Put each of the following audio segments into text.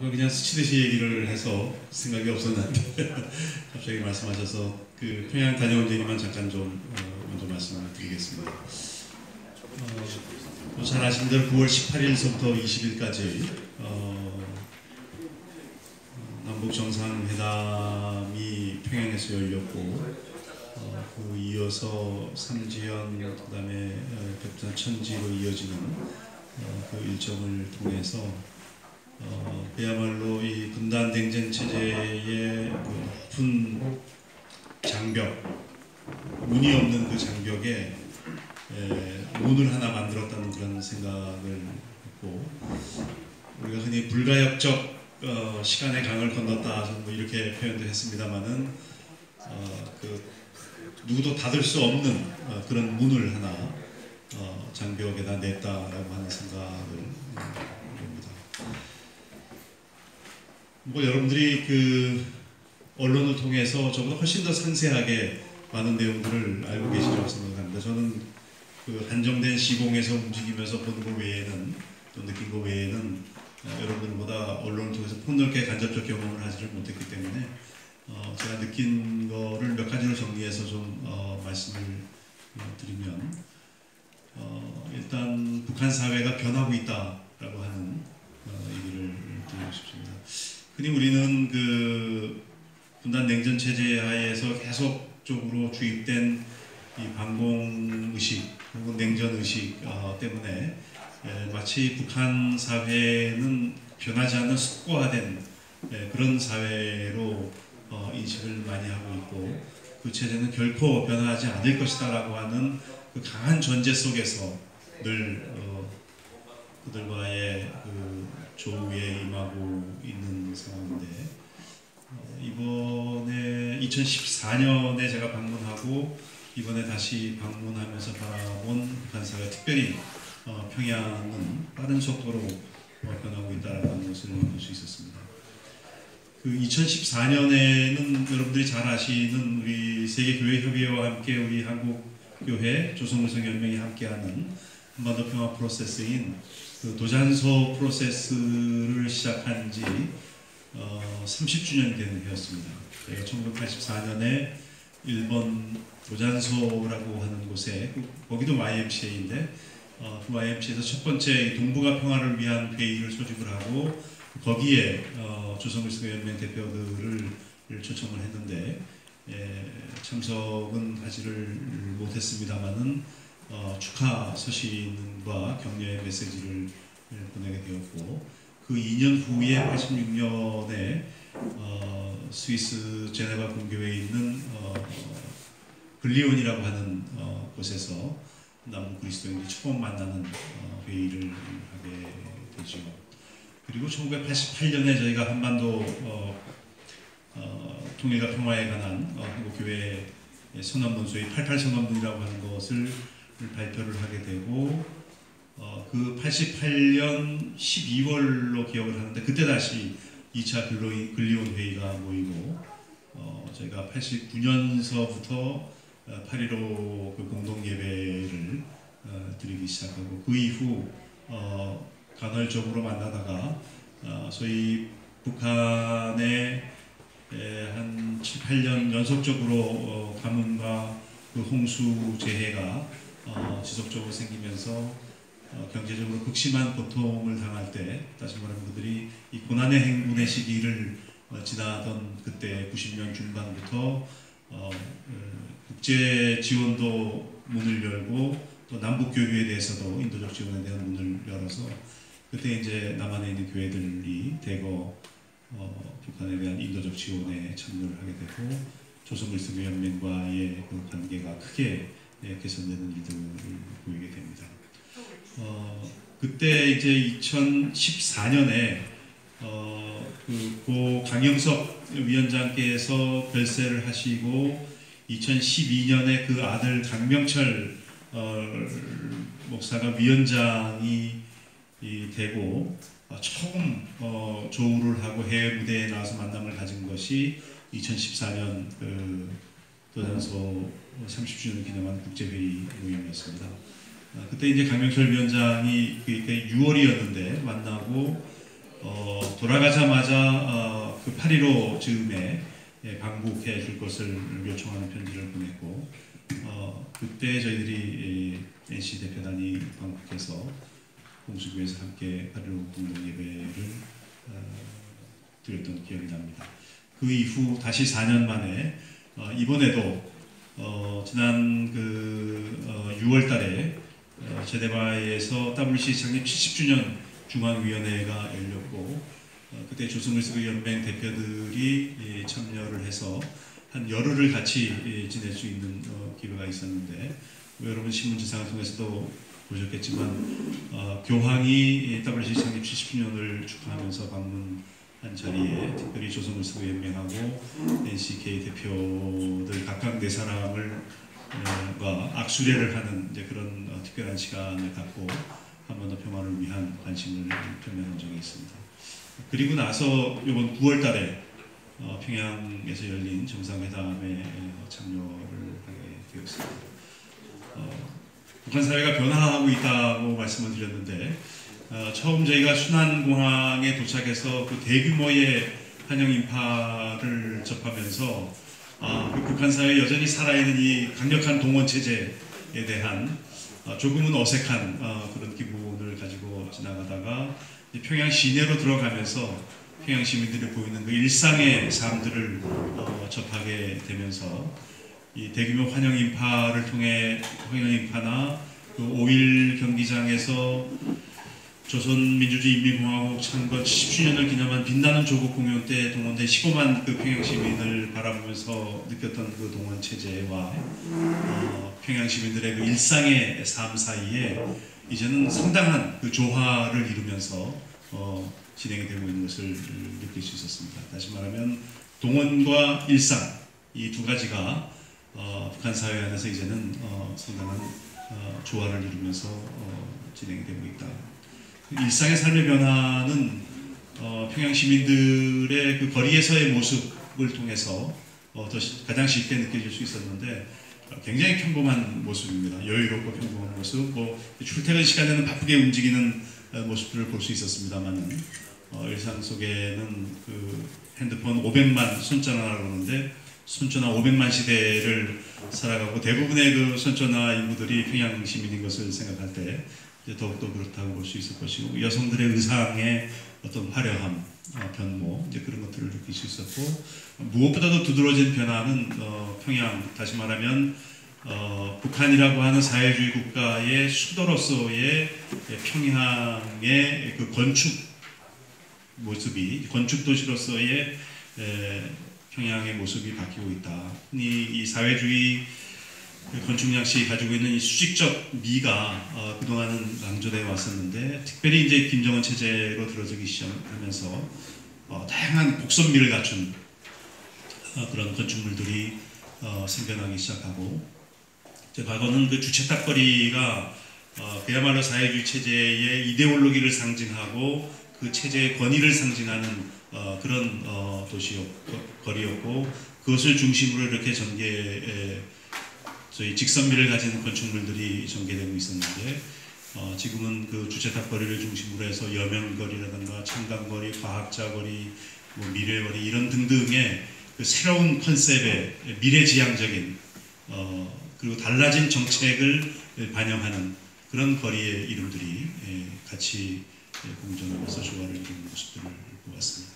그냥 스치듯이 얘기를 해서 생각이 없었는데 갑자기 말씀하셔서 그 평양 다녀온 얘기만 잠깐 좀 먼저 말씀을 드리겠습니다. 잘 아시는 대로 9월 18일서부터 20일까지 남북 정상회담이 평양에서 열렸고 그 이어서 삼지연 그다음에 백두산 천지로 이어지는 그 일정을 통해서 그야말로 이 분단 냉전 체제의 그 높은 장벽, 문이 없는 그 장벽에 문을 하나 만들었다는 그런 생각을 했고, 우리가 흔히 불가역적 시간의 강을 건넜다 뭐 이렇게 표현도 했습니다만은 그 누구도 닫을 수 없는 그런 문을 하나 장벽에다 냈다라고 하는 생각을 합니다. 뭐 여러분들이 그 언론을 통해서 저보다 훨씬 더 상세하게 많은 내용들을 알고 계시리라고 생각합니다. 저는 그 한정된 시공에서 움직이면서 보는 것 외에는, 또 느낀 것 외에는 여러분들보다 언론을 통해서 폭넓게 간접적 경험을 하지를 못했기 때문에 제가 느낀 거를 몇 가지로 정리해서 좀 말씀을 드리면, 일단 북한 사회가 변하고 있다라고 하는 얘기를 드리고 싶습니다. 흔히 우리는 그 분단 냉전 체제 하에서 계속적으로 주입된 이 반공 의식, 혹은 냉전 의식 때문에 마치 북한 사회는 변하지 않는 숙고화된 그런 사회로 인식을 많이 하고 있고, 그 체제는 결코 변하지 않을 것이다라고 하는 그 강한 전제 속에서 늘 그들과의 그 조우에 임하고 있는 상황인데, 이번에 2014년에 제가 방문하고 이번에 다시 방문하면서 바라본 북한 사회, 특별히 평양은 빠른 속도로 변하고 있다는 것을 볼 수 있었습니다. 그 2014년에는 여러분들이 잘 아시는 우리 세계교회협의회와 함께 우리 한국교회, 조선무성연맹이 함께하는 한반도 평화 프로세스인 그 도잔소 프로세스를 시작한 지 30주년이 된 해였습니다. 저희가 1984년에 일본 도잔소라고 하는 곳에, 거기도 YMCA인데 그 YMCA에서 첫 번째 동북아 평화를 위한 회의를 소집을 하고, 거기에 조선무성연맹 대표들을 초청을 했는데 참석은 하지를 못했습니다만은 축하 서신과 격려의 메시지를 보내게 되었고, 그 2년 후에 86년에 스위스 제네바 공교회에 있는 글리온이라고 하는 곳에서 남북 그리스도인들이 처음 만나는 회의를 하게 되죠. 그리고 1988년에 저희가 한반도 통일과 평화에 관한 한국교회 선언문, 소위 88선언문이라고 하는 것을 발표를 하게 되고, 그 88년 12월로 기억을 하는데, 그때 다시 2차 글리온 회의가 모이고, 저희가 89년서부터 8.15 그 공동예배를 드리기 시작하고, 그 이후 간헐적으로 만나다가 소위 북한의 한 7, 8년 연속적으로 가뭄과 그 홍수 재해가 지속적으로 생기면서 경제적으로 극심한 고통을 당할 때, 다시 말하면 그들이 이 고난의 행군의 시기를 지나던 그때 90년 중반부터 국제 지원도 문을 열고, 또 남북 교류에 대해서도 인도적 지원에 대한 문을 열어서, 그때 이제 남한에 있는 교회들이 대거 북한에 대한 인도적 지원에 참여를 하게 되고, 조선그리스도연맹과의 그 관계가 크게 개선되는 일들을 보이게 됩니다. 그때 이제 2014년에 고 강영석 위원장께서 별세를 하시고, 2012년에 그 아들 강명철 목사가 위원장이 되고 처음 조우를 하고 해외 무대에 나와서 만남을 가진 것이 2014년 그 도잔소 30주년 기념한 국제회의 모임이었습니다. 그때 이제 강명철 위원장이 6월이었는데 만나고 돌아가자마자 그 8.15 즈음에 방북해 줄 것을 요청하는 편지를 보냈고 그때 저희들이 NC 대표단이 방북해서 공수교에서 함께 8.15 공동 예배를 드렸던 기억이 납니다. 그 이후 다시 4년 만에 이번에도 지난 6월달에 제네바에서 WC 창립 70주년 중앙위원회가 열렸고 그때 조선글쓰기 연맹 대표들이 참여를 해서 한 열흘을 같이 지낼 수 있는 기회가 있었는데 여러분 신문지상을 통해서도 보셨겠지만 교황이 WC 창립 70주년을 축하하면서 방문한 자리에 특별히 조선글쓰기 연맹하고 NCK 대표들 각각 4사람을 악수례를 하는 이제 그런 특별한 시간을 갖고 한반도 평화를 위한 관심을 표명한 적이 있습니다. 그리고 나서 이번 9월달에 평양에서 열린 정상회담에 참여를 하게 되었습니다. 북한 사회가 변화하고 있다고 말씀을 드렸는데 처음 저희가 순안공항에 도착해서 그 대규모의 환영 인파를 접하면서 그 북한 사회에 여전히 살아있는 이 강력한 동원 체제에 대한 조금은 어색한 그런 기분을 가지고 지나가다가 평양 시내로 들어가면서 평양 시민들이 보이는 그 일상의 삶들을 접하게 되면서 이 대규모 환영 인파를 통해 환영 인파나 그 5.1 경기장에서 조선민주주의인민공화국 창건 70주년을 기념한 빛나는 조국 공연 때 동원된 15만 그 평양 시민을 바라보면서 느꼈던 그 동원 체제와 평양 시민들의 그 일상의 삶 사이에 이제는 상당한 그 조화를 이루면서 진행이 되고 있는 것을 느낄 수 있었습니다. 다시 말하면 동원과 일상 이 두 가지가 북한 사회 안에서 이제는 상당한 조화를 이루면서 진행이 되고 있다. 일상의 삶의 변화는 평양 시민들의 그 거리에서의 모습을 통해서 가장 쉽게 느껴질 수 있었는데 굉장히 평범한 모습입니다. 여유롭고 평범한 모습, 출퇴근 시간에는 바쁘게 움직이는 모습들을 볼 수 있었습니다만은 일상 속에는 그 핸드폰 500만 손전화라고 하는데 손전화 500만 시대를 살아가고 대부분의 그 손전화 인구들이 평양 시민인 것을 생각할 때 더욱더 그렇다고 볼 수 있을 것이고 여성들의 의상의 어떤 화려함, 변모 이제 그런 것들을 느낄 수 있었고 무엇보다도 두드러진 변화는 평양 다시 말하면 북한이라고 하는 사회주의 국가의 수도로서의 평양의 그 건축 모습이 건축 도시로서의 평양의 모습이 바뀌고 있다. 이 사회주의 건축 양식이 가지고 있는 이 수직적 미가 그동안은 강조되어 왔었는데 특별히 이제 김정은 체제로 들어서기 시작하면서 다양한 곡선미를 갖춘 그런 건축물들이 생겨나기 시작하고 과거는 그 주택탑거리가 그야말로 사회주의 체제의 이데올로기를 상징하고 그 체제의 권위를 상징하는 그런 거리였고 그것을 중심으로 이렇게 저희 직선미를 가진 건축물들이 전개되고 있었는데 지금은 그 주택탑거리를 중심으로 해서 여명거리라든가 청담거리, 과학자거리, 미래거리 이런 등등의 그 새로운 컨셉의 미래지향적인 그리고 달라진 정책을 반영하는 그런 거리의 이름들이 같이 공존하면서 조화를 이루는 모습들을 보았습니다.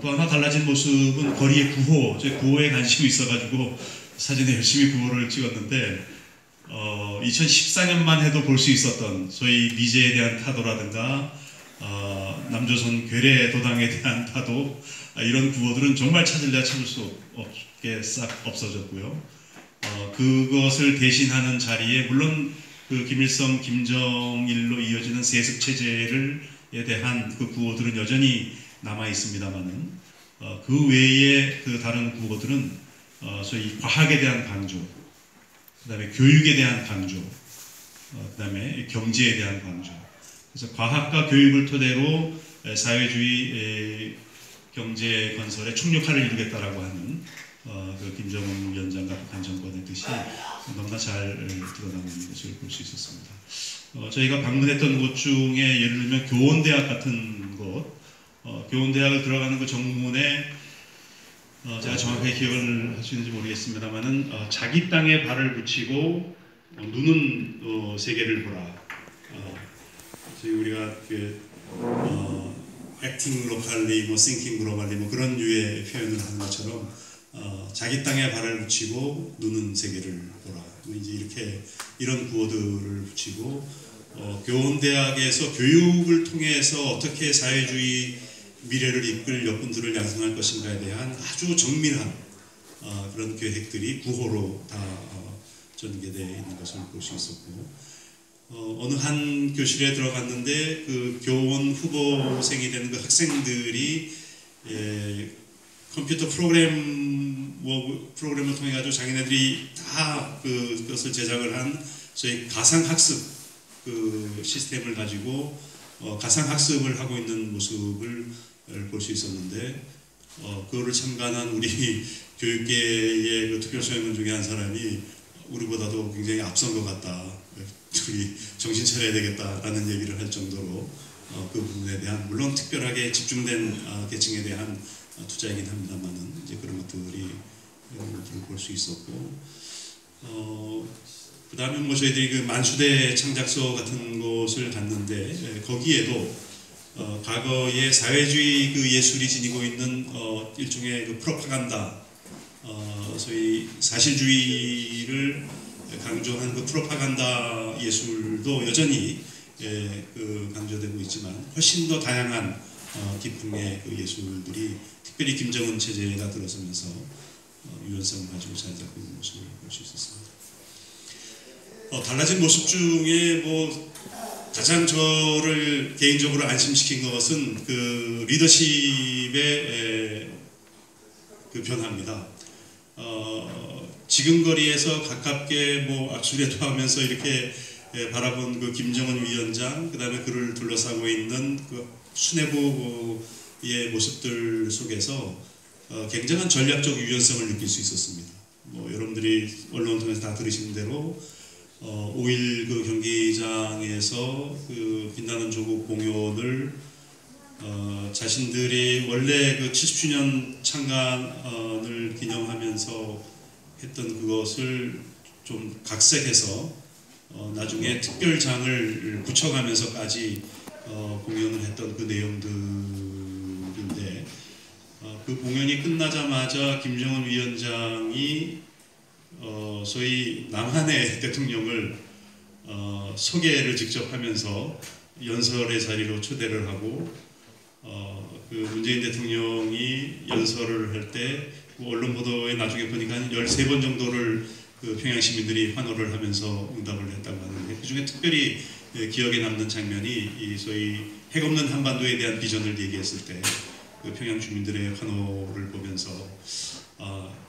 또 하나 달라진 모습은 거리의 구호, 제 구호에 관심이 있어가지고 사진에 열심히 구호를 찍었는데 2014년만 해도 볼 수 있었던 소위 미제에 대한 타도라든가 남조선 괴뢰 도당에 대한 타도 이런 구호들은 정말 찾을래야 찾을 수 없게 싹 없어졌고요. 그것을 대신하는 자리에 물론 그 김일성, 김정일로 이어지는 세습 체제에 대한 그 구호들은 여전히 남아 있습니다만은 그 외에 그 다른 구호들은 소위 과학에 대한 강조, 그다음에 교육에 대한 강조, 그다음에 경제에 대한 강조. 그래서 과학과 교육을 토대로 사회주의 경제 건설에 총력화를 이루겠다라고 하는 그 김정은 위원장과 북한 정권의 뜻이 너무나 잘 드러나는 것을 볼 수 있었습니다. 저희가 방문했던 곳 중에 예를 들면 교원대학 같은 곳, 교원대학을 들어가는 그 정문에 제가 정확하게 기억을 할 수 있는지 모르겠습니다만은 자기 땅에 발을 붙이고 눈은 세계를 보라. 저희 우리가 acting locally, 뭐 thinking globally, 뭐 그런 류의 표현을 하는 것처럼 자기 땅에 발을 붙이고 눈은 세계를 보라. 이제 이렇게 이런 구호들을 붙이고 교원대학에서 교육을 통해서 어떻게 사회주의 미래를 이끌 여군들을 양성할 것인가에 대한 아주 정밀한 그런 계획들이 구호로 다 전개되어 있는 것을 볼 수 있었고, 어느 한 교실에 들어갔는데 그 교원 후보생이 되는 그 학생들이 컴퓨터 프로그램을 통해 가지고 자기네들이 다 그것을 제작을 한 저희 가상학습 그 시스템을 가지고 가상학습을 하고 있는 모습을 볼 수 있었는데, 그거를 참관한 우리 교육계의 그 특별수행원 중에 한 사람이 우리보다도 굉장히 앞선 것 같다, 우리 정신 차려야 되겠다라는 얘기를 할 정도로 그 부분에 대한, 물론 특별하게 집중된 계층에 대한 투자이긴 합니다만은 이제 그런 것들을 볼 수 있었고, 그 다음에 뭐 저희들이 그 만수대 창작소 같은 곳을 갔는데 거기에도 과거의 사회주의 그 예술이 지니고 있는 일종의 그 프로파간다, 소위 사실주의를 강조한 그 프로파간다 예술도 여전히 그 강조되고 있지만 훨씬 더 다양한 기풍의 그 예술들이 특별히 김정은 체제가 들어서면서 유연성을 가지고 자리 잡고 있는 모습을 볼 수 있었습니다. 달라진 모습 중에 뭐 가장 저를 개인적으로 안심시킨 것은 그 리더십의 그 변화입니다. 지금 거리에서 가깝게 뭐 악수례도 하면서 이렇게 바라본 그 김정은 위원장, 그 다음에 그를 둘러싸고 있는 그 수뇌부의 모습들 속에서 굉장한 전략적 유연성을 느낄 수 있었습니다. 뭐 여러분들이 언론 통해서 다 들으신 대로 5.1 그 경기장에서 그 빛나는 조국 공연을 자신들이 원래 그 70주년 창간을 기념하면서 했던 그것을 좀 각색해서 나중에 특별장을 붙여가면서까지 공연을 했던 그 내용들인데, 그 공연이 끝나자마자 김정은 위원장이 소위 남한의 대통령을 소개를 직접 하면서 연설의 자리로 초대를 하고, 그 문재인 대통령이 연설을 할 때 언론 보도에 나중에 보니까 한 13번 정도를 그 평양 시민들이 환호를 하면서 응답을 했다고 하는데, 그 중에 특별히 기억에 남는 장면이 이 소위 핵 없는 한반도에 대한 비전을 얘기했을 때 그 평양 주민들의 환호를 보면서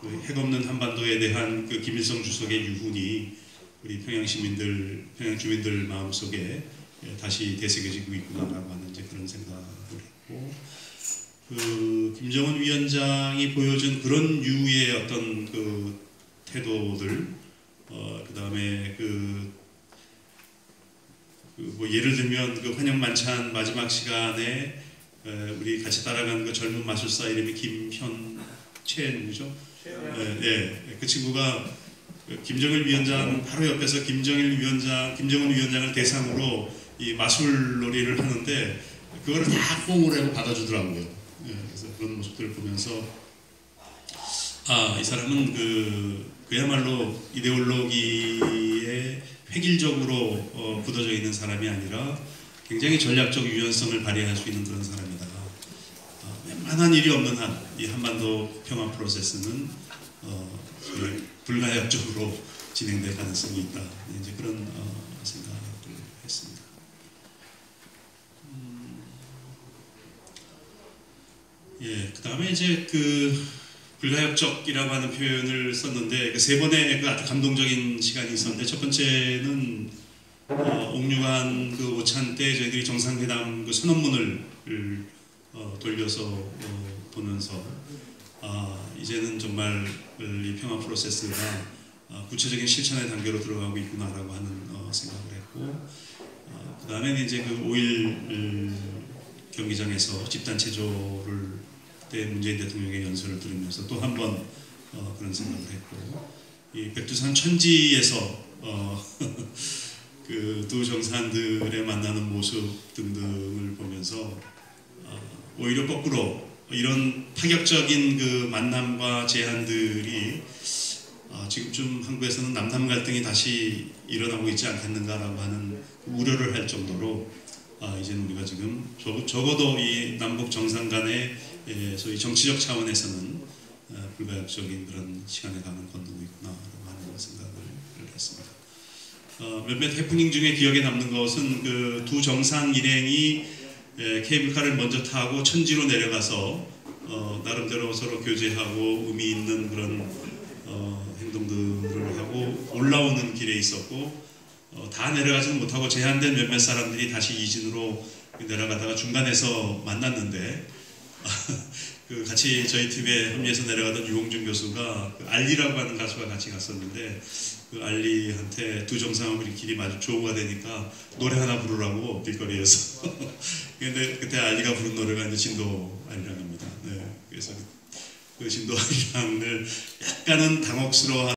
그 핵 없는 한반도에 대한 그 김일성 주석의 유훈이 우리 평양 시민들, 평양 주민들 마음속에 다시 되새겨지고 있구나라고 하는 이제 그런 생각을 했고, 그 김정은 위원장이 보여준 그런 유의 어떤 그 태도들, 그 다음에 뭐 예를 들면 그 환영 만찬 마지막 시간에 우리 같이 따라간 그 젊은 마술사 이름이 김현채죠. 그 친구가 김정일 위원장 바로 옆에서 김정은 위원장을 대상으로 이 마술놀이를 하는데 그거를 다 뽕을 하고 받아주더라고요. 그래서 그런 모습들을 보면서 이 사람은 그야말로 이데올로기에 획일적으로 굳어져 있는 사람이 아니라 굉장히 전략적 유연성을 발휘할 수 있는 그런 사람이다. 웬만한 일이 없는 한 이 한반도 평화 프로세스는 불가역적으로 진행될 가능성이 있다. 이제 그런 생각을 했습니다. 그 다음에 이제 그 불가역적이라고 하는 표현을 썼는데 그 세 번의 그 아주 감동적인 시간이 있었는데, 첫 번째는 옥류관 그 오찬 때 저희들이 정상회담 그 선언문을 돌려서 보면서 이제는 정말 이 평화 프로세스가 구체적인 실천의 단계로 들어가고 있구나라고 하는 생각을 했고, 그 다음에 이제 그 5.1 경기장에서 집단 체조를 그때 문재인 대통령의 연설을 들으면서 또 한 번 그런 생각을 했고, 이 백두산 천지에서 그 두 정상들의 만나는 모습 등등을 보면서 오히려 거꾸로 이런 파격적인 그 만남과 제안들이 지금쯤 한국에서는 남남 갈등이 다시 일어나고 있지 않겠는가라고 하는 우려를 할 정도로 이제는 우리가 지금 적어도 이 남북 정상 간의 소위 정치적 차원에서는 불가역적인 그런 시간의 강을 건너고 있구나라고 하는 생각을 했습니다. 몇몇 해프닝 중에 기억에 남는 것은 그 두 정상 일행이 케이블카를 먼저 타고 천지로 내려가서 나름대로 서로 교제하고 의미 있는 그런 행동들을 하고 올라오는 길에 있었고, 다 내려가지는 못하고 제한된 몇몇 사람들이 다시 이진으로 내려가다가 중간에서 만났는데 그 같이 저희 팀에 합류해서 내려가던 유홍준 교수가 그 알리라고 하는 가수가 같이 갔었는데, 그 알리한테 두 정상하고 길이 마주 조우가 되니까 노래 하나 부르라고 길거리에서 근데 그때 알리가 부른 노래가 이제 진도 아리랑입니다. 네, 그래서 그 진도 아리랑을 약간은 당혹스러워